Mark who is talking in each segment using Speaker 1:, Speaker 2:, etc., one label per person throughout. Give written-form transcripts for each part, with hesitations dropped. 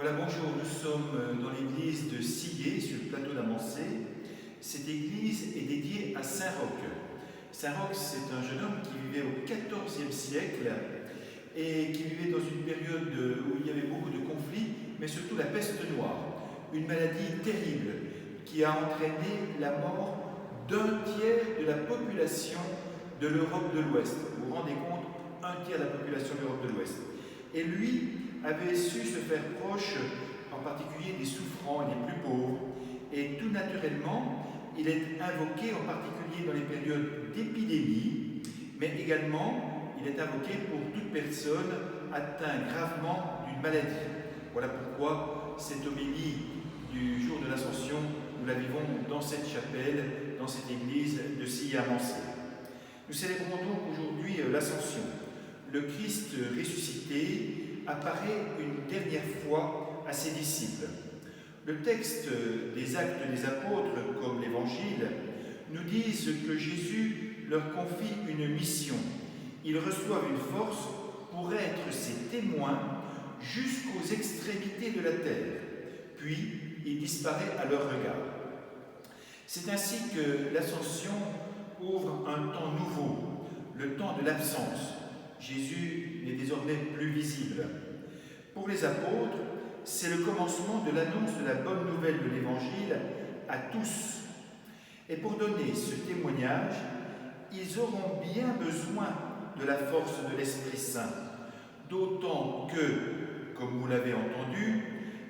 Speaker 1: Voilà, bonjour, nous sommes dans l'église de Sillé, sur le plateau d'Amancé. Cette église est dédiée à Saint Roch. Saint Roch, c'est un jeune homme qui vivait au XIVe siècle et qui vivait dans une période où il y avait beaucoup de conflits, mais surtout la peste noire, une maladie terrible qui a entraîné la mort d'un tiers de la population de l'Europe de l'Ouest. Vous vous rendez compte, un tiers de la population de l'Europe de l'Ouest. Et lui avait su se faire proche, en particulier des souffrants et des plus pauvres. Et tout naturellement, il est invoqué en particulier dans les périodes d'épidémie, mais également il est invoqué pour toute personne atteinte gravement d'une maladie. Voilà pourquoi cette homélie du jour de l'Ascension, nous la vivons dans cette chapelle, dans cette église de Sillé-Amancé. Nous célébrons donc aujourd'hui l'Ascension. Le Christ ressuscité apparaît une dernière fois à ses disciples. Le texte des Actes des Apôtres, comme l'Évangile, nous disent que Jésus leur confie une mission. Ils reçoivent une force pour être ses témoins jusqu'aux extrémités de la terre, puis il disparaît à leur regard. C'est ainsi que l'Ascension ouvre un temps nouveau, le temps de l'absence. Jésus n'est désormais plus visible. Pour les apôtres, c'est le commencement de l'annonce de la bonne nouvelle de l'Évangile à tous. Et pour donner ce témoignage, ils auront bien besoin de la force de l'Esprit Saint, d'autant que, comme vous l'avez entendu,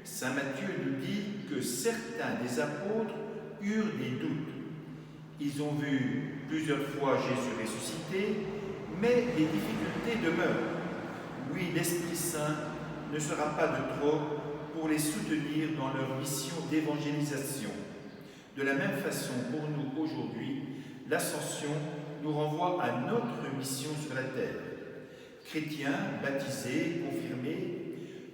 Speaker 1: saint Matthieu nous dit que certains des apôtres eurent des doutes. Ils ont vu plusieurs fois Jésus ressuscité, mais les difficultés demeurent. Oui, l'Esprit Saint ne sera pas de trop pour les soutenir dans leur mission d'évangélisation. De la même façon, pour nous aujourd'hui, l'Ascension nous renvoie à notre mission sur la terre. Chrétiens, baptisés, confirmés,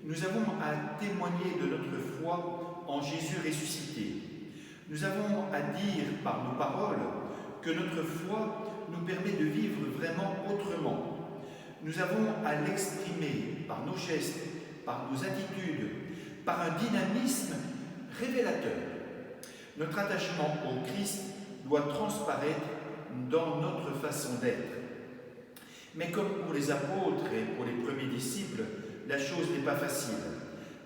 Speaker 1: nous avons à témoigner de notre foi en Jésus ressuscité. Nous avons à dire par nos paroles que notre foi nous permet de vivre vraiment autrement. Nous avons à l'exprimer par nos gestes, par nos attitudes, par un dynamisme révélateur. Notre attachement au Christ doit transparaître dans notre façon d'être. Mais comme pour les apôtres et pour les premiers disciples, la chose n'est pas facile.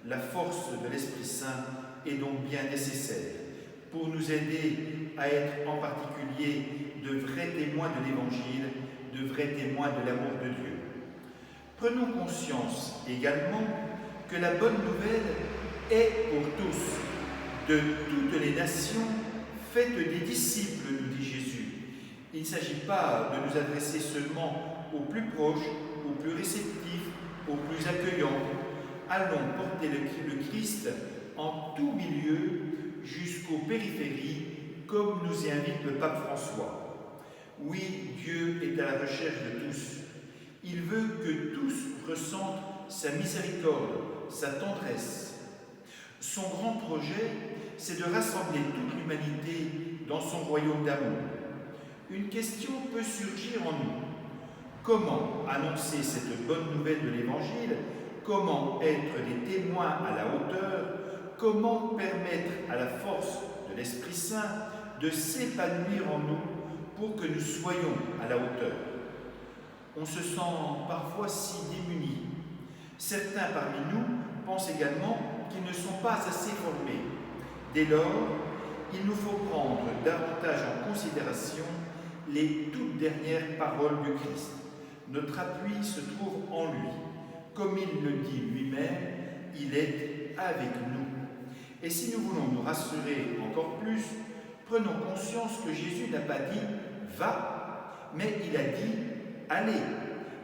Speaker 1: La force de l'Esprit Saint est donc bien nécessaire pour nous aider à être en particulier de vrais témoins de l'Évangile, de vrais témoins de l'amour de Dieu. Prenons conscience également que la bonne nouvelle est pour tous, de toutes les nations, faites des disciples, nous dit Jésus. Il ne s'agit pas de nous adresser seulement aux plus proches, aux plus réceptifs, aux plus accueillants. Allons porter le Christ en tout milieu jusqu'aux périphéries, comme nous y invite le pape François. Oui, Dieu est à la recherche de tous. Il veut que tous ressentent sa miséricorde, sa tendresse. Son grand projet, c'est de rassembler toute l'humanité dans son royaume d'amour. Une question peut surgir en nous. Comment annoncer cette bonne nouvelle de l'Évangile? Comment être des témoins à la hauteur? Comment permettre à la force de l'Esprit Saint de s'épanouir en nous pour que nous soyons à la hauteur? On se sent parfois si démunis. Certains parmi nous pensent également qu'ils ne sont pas assez formés. Dès lors, il nous faut prendre davantage en considération les toutes dernières paroles du Christ. Notre appui se trouve en lui. Comme il le dit lui-même, il est avec nous. Et si nous voulons nous rassurer encore plus, prenons conscience que Jésus n'a pas dit « va », mais il a dit « allez ».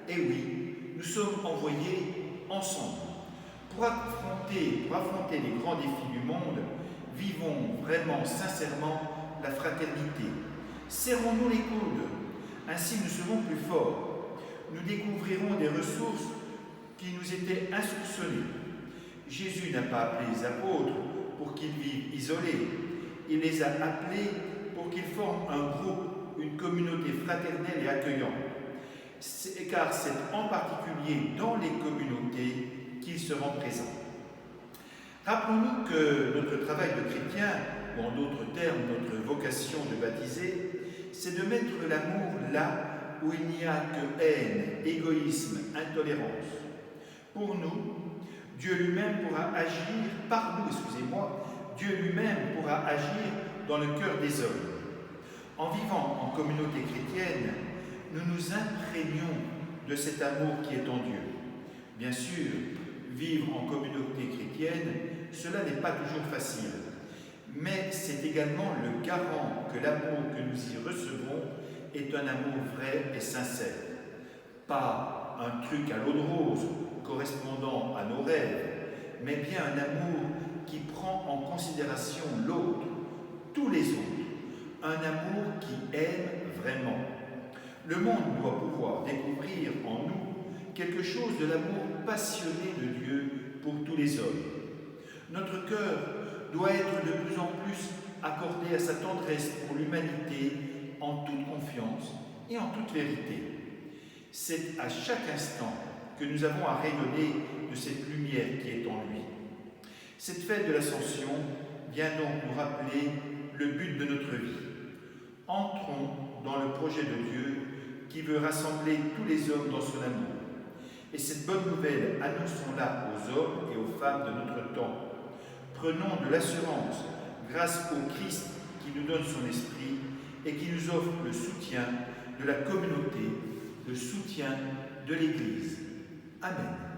Speaker 1: Et oui, nous sommes envoyés ensemble. Pour affronter les grands défis du monde, vivons vraiment, sincèrement, la fraternité. Serrons-nous les coudes, ainsi nous serons plus forts. Nous découvrirons des ressources qui nous étaient insoupçonnées. Jésus n'a pas appelé les apôtres pour qu'ils vivent isolés. Il les a appelés pour qu'ils forment un groupe, une communauté fraternelle et accueillante. Car c'est en particulier dans les communautés qu'ils seront présents. Rappelons-nous que notre travail de chrétien, ou en d'autres termes, notre vocation de baptisé, c'est de mettre l'amour là où il n'y a que haine, égoïsme, intolérance. Pour nous, Dieu lui-même pourra agir, par nous, Dieu lui-même pourra agir dans le cœur des hommes. En vivant en communauté chrétienne, nous nous imprégnons de cet amour qui est en Dieu. Bien sûr, vivre en communauté chrétienne, cela n'est pas toujours facile, mais c'est également le garant que l'amour que nous y recevons est un amour vrai et sincère. Pas un truc à l'eau de rose correspondant à nos rêves, mais bien un amour qui prend en considération l'autre, tous les autres, un amour qui aime vraiment. Le monde doit pouvoir découvrir en nous quelque chose de l'amour passionné de Dieu pour tous les hommes. Notre cœur doit être de plus en plus accordé à sa tendresse pour l'humanité en toute confiance et en toute vérité. C'est à chaque instant que nous avons à rayonner de cette lumière qui est en lui. Cette fête de l'Ascension vient donc nous rappeler le but de notre vie. Entrons dans le projet de Dieu qui veut rassembler tous les hommes dans son amour. Et cette bonne nouvelle, annonçons-la aux hommes et aux femmes de notre temps. Prenons de l'assurance grâce au Christ qui nous donne son esprit et qui nous offre le soutien de la communauté, le soutien de l'Église. Amen.